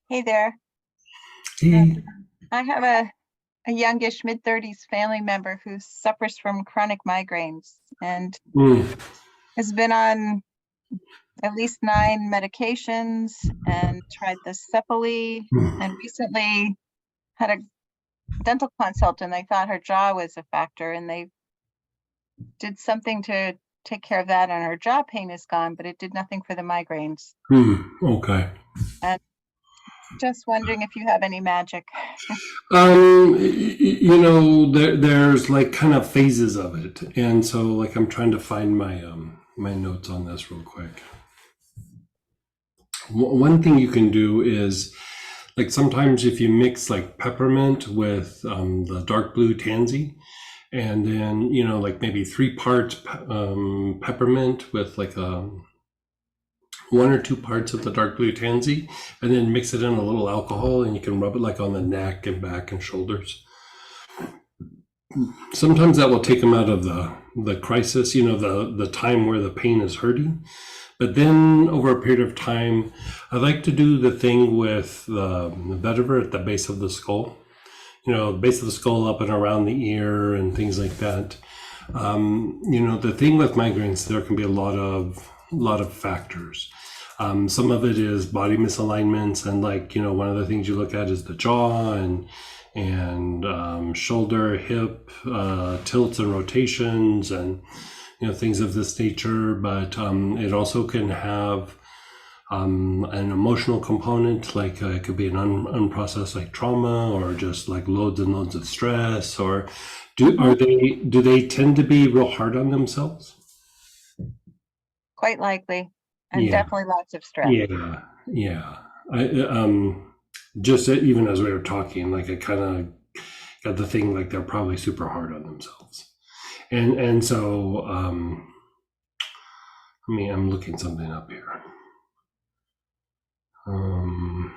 Hey there. He, I have a youngish mid-30s family member who suffers from chronic migraines and mm, has been on at least 9 medications and tried the Cepali and mm. recently had a dental consult and they thought her jaw was a factor and they did something to take care of that and her jaw pain is gone, but it did nothing for the migraines. Okay. And just wondering if you have any magic. There's like kind of phases of it, and so like I'm trying to find my notes on this real quick. One thing you can do is like sometimes if you mix like peppermint with the dark blue tansy, and then like maybe 3 parts peppermint with like 1 or 2 parts of the dark blue tansy, and then mix it in a little alcohol, and you can rub it like on the neck and back and shoulders. Sometimes that will take them out of the crisis, the time where the pain is hurting. But then over a period of time, I like to do the thing with the vetiver at the base of the skull. The base of the skull up and around the ear and things like that. The thing with migraines, there can be a lot of factors. Some of it is body misalignments, and one of the things you look at is the jaw and shoulder, hip tilts and rotations, and things of this nature. But it also can have an emotional component, like it could be an unprocessed like trauma, or just like loads and loads of stress. Or do they tend to be real hard on themselves? Quite likely, and Yeah, definitely lots of stress. yeah, yeah. I just even as we were talking, like I kind of got the thing like they're probably super hard on themselves, and so I'm looking something up here. Um,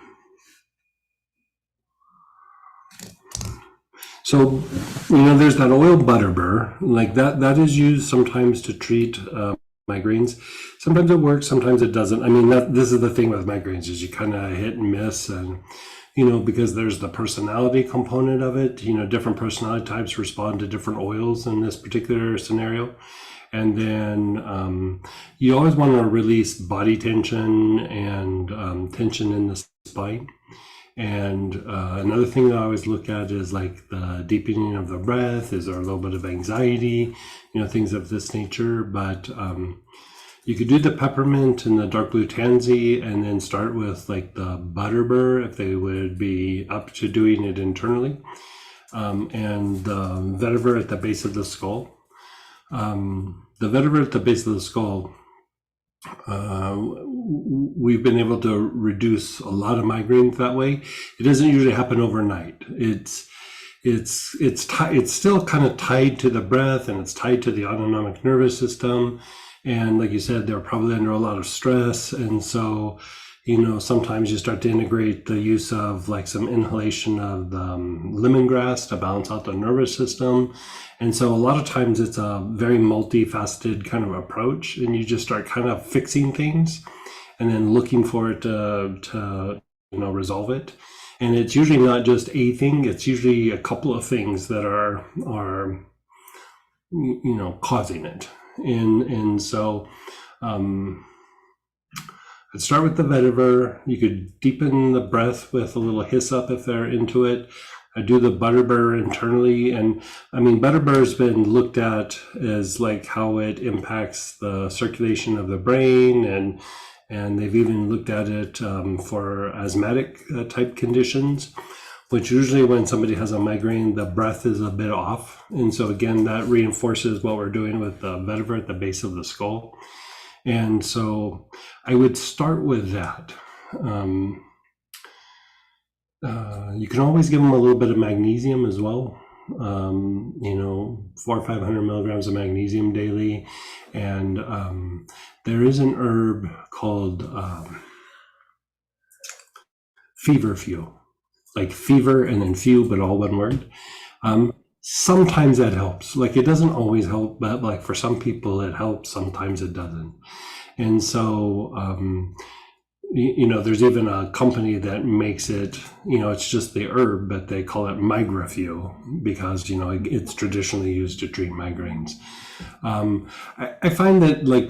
So, there's that oil butterbur, like that is used sometimes to treat migraines. Sometimes it works, sometimes it doesn't. I mean, this is the thing with migraines is you kind of hit and miss, and because there's the personality component of it. Different personality types respond to different oils in this particular scenario. And then you always want to release body tension and tension in the spine. And another thing that I always look at is like the deepening of the breath. Is there a little bit of anxiety? Things of this nature. But you could do the peppermint and the dark blue tansy, and then start with like the butterbur if they would be up to doing it internally, and the vetiver at the base of the skull. The vetiver at the base of the skull, we've been able to reduce a lot of migraines that way. It doesn't usually happen overnight. It's still kind of tied to the breath, and it's tied to the autonomic nervous system. And like you said, they're probably under a lot of stress, and so sometimes you start to integrate the use of like some inhalation of the lemongrass to balance out the nervous system. And so a lot of times it's a very multifaceted kind of approach, and you just start kind of fixing things and then looking for it to resolve it. And it's usually not just a thing, it's usually a couple of things that are causing it. And so I'd start with the vetiver. You could deepen the breath with a little hyssop if they're into it. I do the butterbur internally, and I mean butterbur has been looked at as like how it impacts the circulation of the brain, and they've even looked at it for asthmatic type conditions, which usually when somebody has a migraine, the breath is a bit off, and so again that reinforces what we're doing with the vetiver at the base of the skull. And so I would start with that. You can always give them a little bit of magnesium as well. 400 or 500 milligrams of magnesium daily. And there is an herb called feverfew, like fever and then few, but all one word. Sometimes that helps. Like it doesn't always help, but like for some people it helps, sometimes it doesn't. And so, there's even a company that makes it, it's just the herb, but they call it migrafew because, it's traditionally used to treat migraines. I find that, like,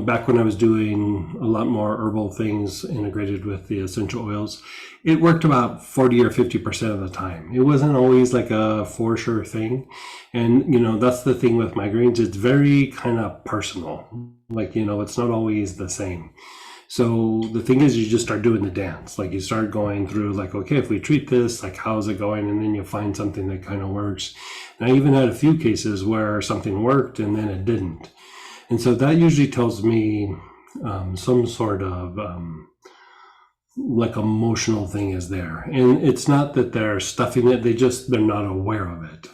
back when I was doing a lot more herbal things integrated with the essential oils, it worked about 40 or 50% of the time. It wasn't always like a for sure thing. And, that's the thing with migraines. It's very kind of personal. Like, it's not always the same. So the thing is, you just start doing the dance. Like, you start going through, like, okay, if we treat this, like, how's it going? And then you find something that kind of works. And I even had a few cases where something worked and then it didn't. And so that usually tells me some sort of like emotional thing is there. And it's not that they're stuffing it, they're not aware of it.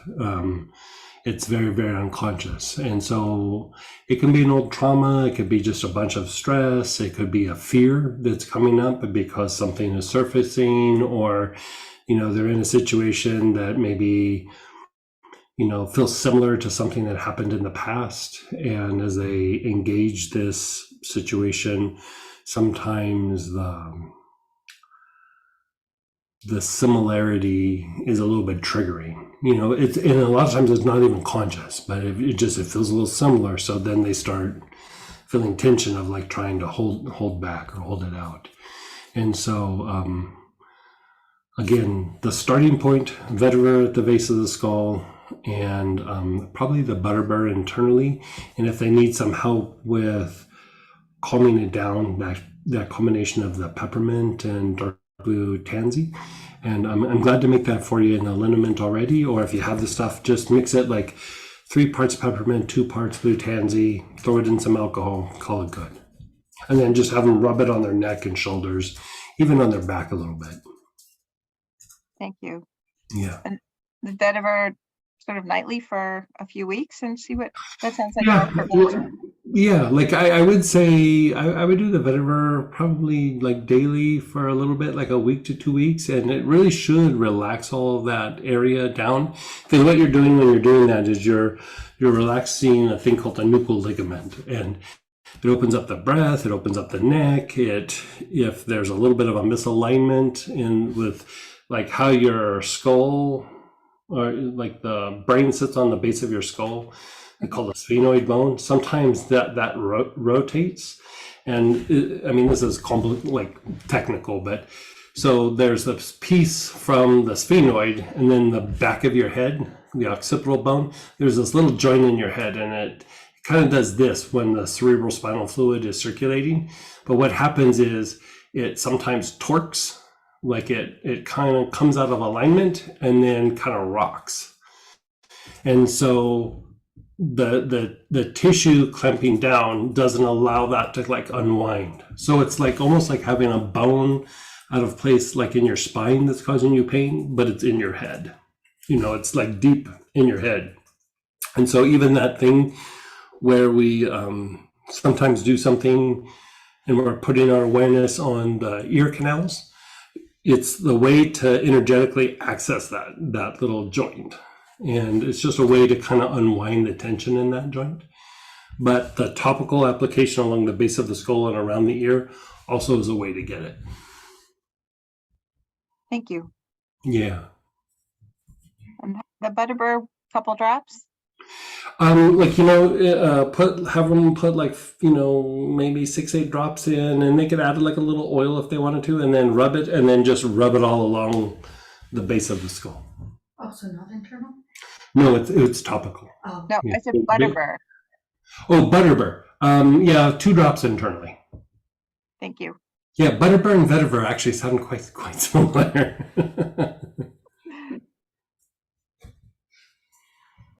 It's very, very unconscious. And so it can be an old trauma. It could be just a bunch of stress. It could be a fear that's coming up because something is surfacing, or, they're in a situation that maybe, feels similar to something that happened in the past. And as they engage this situation, sometimes the similarity is a little bit triggering. It's, and a lot of times it's not even conscious, but it feels a little similar. So then they start feeling tension of, like, trying to hold back or hold it out. And so, again, the starting point, vetiver at the base of the skull, and probably the butterbur internally. And if they need some help with calming it down, that combination of the peppermint and dark blue tansy. And I'm glad to make that for you in the liniment already. Or if you have the stuff, just mix it like 3 parts peppermint, 2 parts blue tansy, throw it in some alcohol, call it good. And then just have them rub it on their neck and shoulders, even on their back a little bit. Thank you. Yeah. And did that ever sort of nightly for a few weeks and see what that sounds like? Yeah, More prevention. yeah. Like, I would say I would do the vetiver probably like daily for a little bit, like a week to 2 weeks, and it really should relax all of that area down. Because what you're doing when you're doing that is you're relaxing a thing called the nuchal ligament, and it opens up the breath, it opens up the neck. If there's a little bit of a misalignment in with like how your skull, or like the brain sits on the base of your skull, they call the sphenoid bone. Sometimes that rotates, and this is like technical, but so there's this piece from the sphenoid, and then the back of your head, the occipital bone. There's this little joint in your head, and it kind of does this when the cerebral spinal fluid is circulating. But what happens is it sometimes torques. Like it kind of comes out of alignment and then kind of rocks. And so the tissue clamping down doesn't allow that to like unwind. So it's like almost like having a bone out of place, like in your spine, that's causing you pain, but it's in your head. It's like deep in your head. And so even that thing where we sometimes do something and we're putting our awareness on the ear canals, it's the way to energetically access that little joint. And it's just a way to kind of unwind the tension in that joint. But the topical application along the base of the skull and around the ear also is a way to get it. Thank you. Yeah. And the butterbur, couple drops? Have them put like, maybe 6-8 drops in, and they could add like a little oil if they wanted to, and then rub it, and then just rub it all along the base of the skull. Oh, so not internal? No, it's topical. Oh. No, Yeah. I said butterbur. Oh, butterbur. 2 drops internally. Thank you. Yeah, butterbur and vetiver actually sound quite similar.